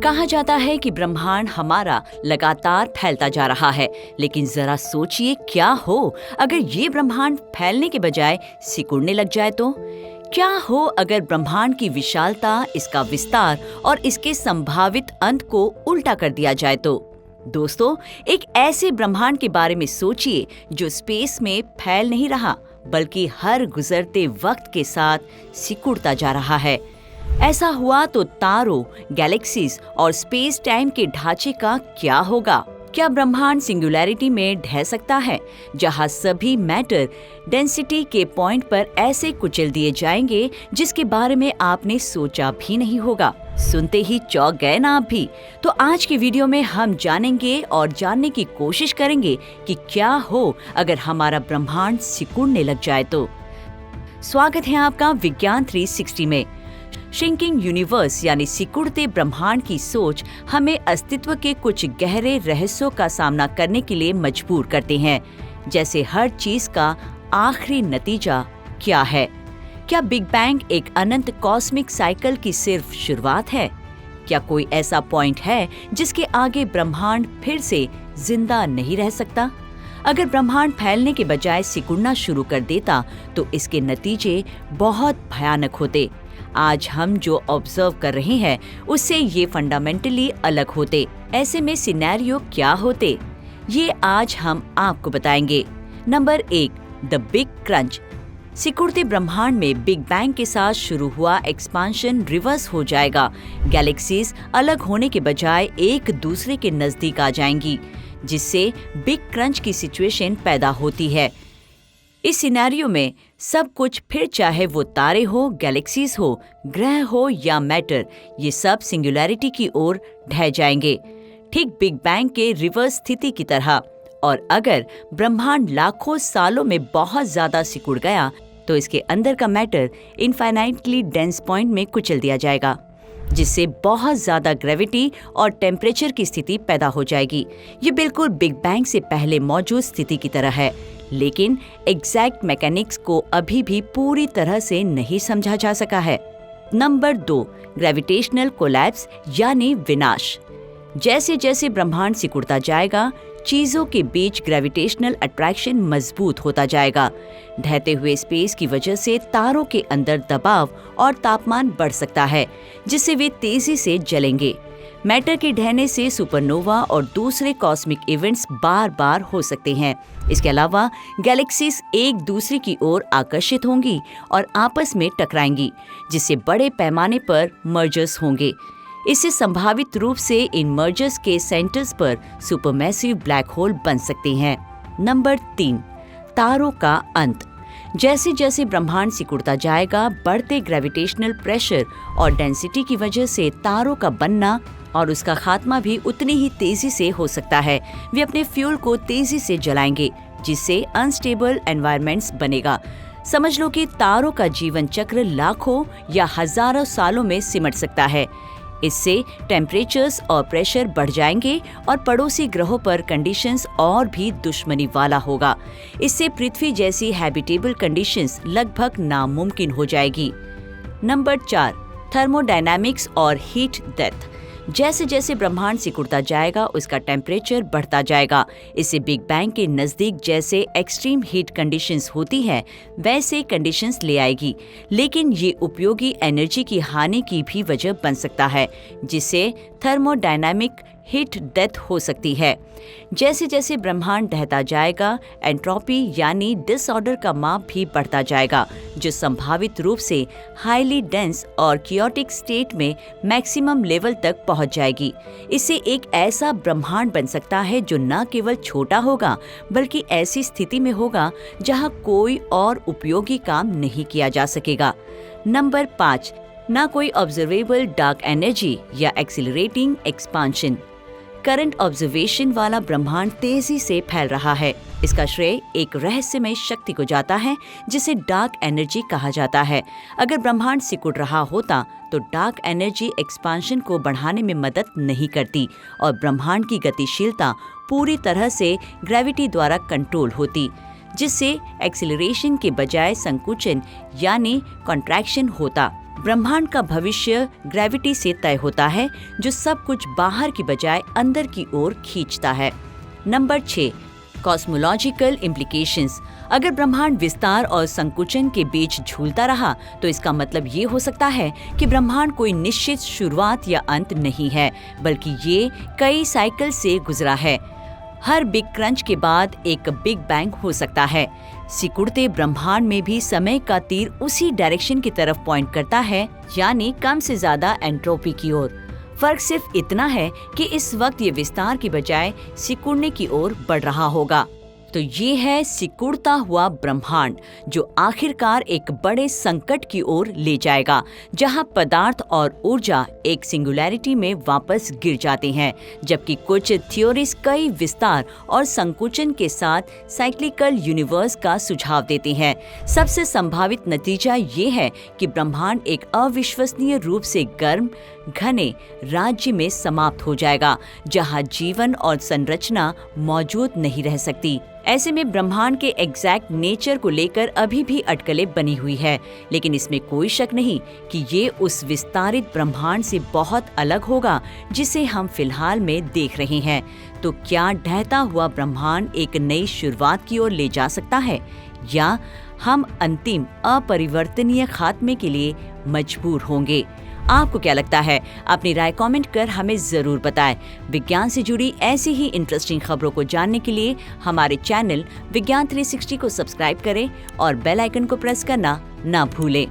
कहा जाता है कि ब्रह्मांड हमारा लगातार फैलता जा रहा है, लेकिन जरा सोचिए क्या हो अगर ये ब्रह्मांड फैलने के बजाय सिकुड़ने लग जाए तो? क्या हो अगर ब्रह्मांड की विशालता, इसका विस्तार और इसके संभावित अंत को उल्टा कर दिया जाए तो? दोस्तों, एक ऐसे ब्रह्मांड के बारे में सोचिए जो स्पेस में फैल नहीं रहा, बल्कि हर गुजरते वक्त के साथ सिकुड़ता जा रहा है। ऐसा हुआ तो तारों, गैलेक्सीज और स्पेस टाइम के ढांचे का क्या होगा? क्या ब्रह्मांड सिंगुलैरिटी में ढह सकता है, जहां सभी मैटर डेंसिटी के पॉइंट पर ऐसे कुचल दिए जाएंगे जिसके बारे में आपने सोचा भी नहीं होगा? सुनते ही चौंक गए ना आप भी? तो आज की वीडियो में हम जानेंगे और जानने की कोशिश करेंगे कि क्या हो अगर हमारा ब्रह्मांड सिकुड़ने लग जाए तो। स्वागत है आपका विज्ञान 360 में। श्रिंकिंग यूनिवर्स यानी सिकुड़ते ब्रह्मांड की सोच हमें अस्तित्व के कुछ गहरे रहस्यों का सामना करने के लिए मजबूर करते हैं, जैसे हर चीज का आखिरी नतीजा क्या है? क्या बिग बैंग एक अनंत कॉस्मिक साइकिल की सिर्फ शुरुआत है? क्या कोई ऐसा पॉइंट है जिसके आगे ब्रह्मांड फिर से जिंदा नहीं रह सकता? अगर ब्रह्मांड फैलने के बजाय सिकुड़ना शुरू कर देता तो इसके नतीजे बहुत भयानक होते। आज हम जो ऑब्जर्व कर रहे हैं उससे ये फंडामेंटली अलग होते। ऐसे में सिनेरियो क्या होते, ये आज हम आपको बताएंगे। Number 1, the big crunch. सिकुड़ते ब्रह्मांड में बिग बैंग के साथ शुरू हुआ एक्सपांशन रिवर्स हो जाएगा। गैलेक्सीज अलग होने के बजाय एक दूसरे के नजदीक आ जाएंगी, जिससे बिग क्रंच की सिचुएशन पैदा होती है। इस सिनेरियो में सब कुछ, फिर चाहे वो तारे हो, गैलेक्सीज हो, ग्रह हो या मैटर, ये सब सिंगुलैरिटी की ओर ढह जाएंगे, ठीक बिग बैंग के रिवर्स स्थिति की तरह। और अगर ब्रह्मांड लाखों सालों में बहुत ज्यादा सिकुड़ गया तो इसके अंदर का मैटर इनफाइनाइटली डेंस पॉइंट में कुचल दिया जाएगा, जिससे बहुत ज्यादा ग्रेविटी और टेम्परेचर की स्थिति पैदा हो जाएगी। ये बिल्कुल बिग बैंग से पहले मौजूद स्थिति की तरह है, लेकिन एग्जैक्ट मैकेनिक्स को अभी भी पूरी तरह से नहीं समझा जा सका है। नंबर 2, ग्रेविटेशनल कोलैप्स यानी विनाश। जैसे जैसे ब्रह्मांड सिकुड़ता जाएगा, चीजों के बीच ग्रेविटेशनल अट्रैक्शन मजबूत होता जाएगा। ढहते हुए स्पेस की वजह से तारों के अंदर दबाव और तापमान बढ़ सकता है, जिससे वे तेजी से जलेंगे। मैटर के ढहने से सुपरनोवा और दूसरे कॉस्मिक इवेंट्स बार बार हो सकते हैं। इसके अलावा गैलेक्सीज एक दूसरे की ओर आकर्षित होंगी और आपस में टकराएंगी, जिससे बड़े पैमाने पर मर्जर्स होंगे। इससे संभावित रूप से इन मर्जर्स के सेंटर्स पर सुपरमैसिव ब्लैक होल बन सकते हैं। नंबर 3, तारों का अंत। जैसे जैसे ब्रह्मांड सिकुड़ता जाएगा, बढ़ते ग्रेविटेशनल प्रेशर और डेंसिटी की वजह से तारों का बनना और उसका खात्मा भी उतनी ही तेजी से हो सकता है। वे अपने फ्यूल को तेजी से जलाएंगे, जिससे अनस्टेबल एनवायरनमेंट्स बनेगा। समझ लो कि तारों का जीवन चक्र लाखों या हजारों सालों में सिमट सकता है। इससे टेम्परेचर्स और प्रेशर बढ़ जाएंगे और पड़ोसी ग्रहों पर कंडीशंस और भी दुश्मनी वाला होगा। इससे पृथ्वी जैसी हैबिटेबल कंडीशंस लगभग नामुमकिन हो जाएगी। नंबर 4, थर्मोडायनामिक्स और हीट डेथ। जैसे जैसे ब्रह्मांड सिकुड़ता जाएगा, उसका टेम्परेचर बढ़ता जाएगा। इससे बिग बैंग के नजदीक जैसे एक्सट्रीम हीट कंडीशंस होती है, वैसे कंडीशंस ले आएगी। लेकिन ये उपयोगी एनर्जी की हानि की भी वजह बन सकता है, जिससे थर्मोडायनामिक हीट डेथ हो सकती है। जैसे जैसे ब्रह्मांड ढहता जाएगा, एंट्रोपी यानी डिसऑर्डर का माप भी बढ़ता जाएगा, जो संभावित रूप से हाईली डेंस और कियोटिक स्टेट में मैक्सिमम लेवल तक पहुंच जाएगी। इससे एक ऐसा ब्रह्मांड बन सकता है जो न केवल छोटा होगा, बल्कि ऐसी स्थिति में होगा जहां कोई और उपयोगी काम नहीं किया जा सकेगा। नंबर 5, ना कोई ऑब्जर्वेबल डार्क एनर्जी या एक्सिलरेटिंग एक्सपांशन। करंट ऑब्जर्वेशन वाला ब्रह्मांड तेजी से फैल रहा है। इसका श्रेय एक रहस्यमय शक्ति को जाता है, जिसे डार्क एनर्जी कहा जाता है। अगर ब्रह्मांड सिकुड़ रहा होता तो डार्क एनर्जी एक्सपांशन को बढ़ाने में मदद नहीं करती और ब्रह्मांड की गतिशीलता पूरी तरह से ग्रेविटी द्वारा कंट्रोल होती, जिससे एक्सिलरेशन के बजाय संकुचन यानी कॉन्ट्रैक्शन होता। ब्रह्मांड का भविष्य ग्रेविटी से तय होता है, जो सब कुछ बाहर की बजाय अंदर की ओर खींचता है। Number 6, cosmological implications. अगर ब्रह्मांड विस्तार और संकुचन के बीच झूलता रहा तो इसका मतलब ये हो सकता है कि ब्रह्मांड कोई निश्चित शुरुआत या अंत नहीं है, बल्कि ये कई साइकिल से गुजरा है। हर बिग क्रंच के बाद एक बिग बैंग हो सकता है। सिकुड़ते ब्रह्मांड में भी समय का तीर उसी डायरेक्शन की तरफ पॉइंट करता है, यानी कम से ज्यादा एंट्रोपी की ओर। फर्क सिर्फ इतना है कि इस वक्त ये विस्तार की बजाय सिकुड़ने की ओर बढ़ रहा होगा। तो ये है सिकुड़ता हुआ ब्रह्मांड, जो आखिरकार एक बड़े संकट की ओर ले जाएगा, जहां पदार्थ और ऊर्जा एक सिंगुलैरिटी में वापस गिर जाते हैं, जबकि कुछ थ्योरीज कई विस्तार और संकुचन के साथ साइक्लिकल यूनिवर्स का सुझाव देते हैं। सबसे संभावित नतीजा ये है कि ब्रह्मांड एक अविश्वसनीय रूप से गर्म घने राज्य में समाप्त हो जाएगा, जहां जीवन और संरचना मौजूद नहीं रह सकती। ऐसे में ब्रह्मांड के एग्जैक्ट नेचर को लेकर अभी भी अटकलें बनी हुई है, लेकिन इसमें कोई शक नहीं कि ये उस विस्तारित ब्रह्मांड से बहुत अलग होगा जिसे हम फिलहाल में देख रहे हैं। तो क्या ढहता हुआ ब्रह्मांड एक नई शुरुआत की ओर ले जा सकता है, या हम अंतिम अपरिवर्तनीय खात्मे के लिए मजबूर होंगे? आपको क्या लगता है? अपनी राय कमेंट कर हमें जरूर बताएं। विज्ञान से जुड़ी ऐसी ही इंटरेस्टिंग खबरों को जानने के लिए हमारे चैनल विज्ञान 360 को सब्सक्राइब करें और बेल आइकन को प्रेस करना ना भूलें।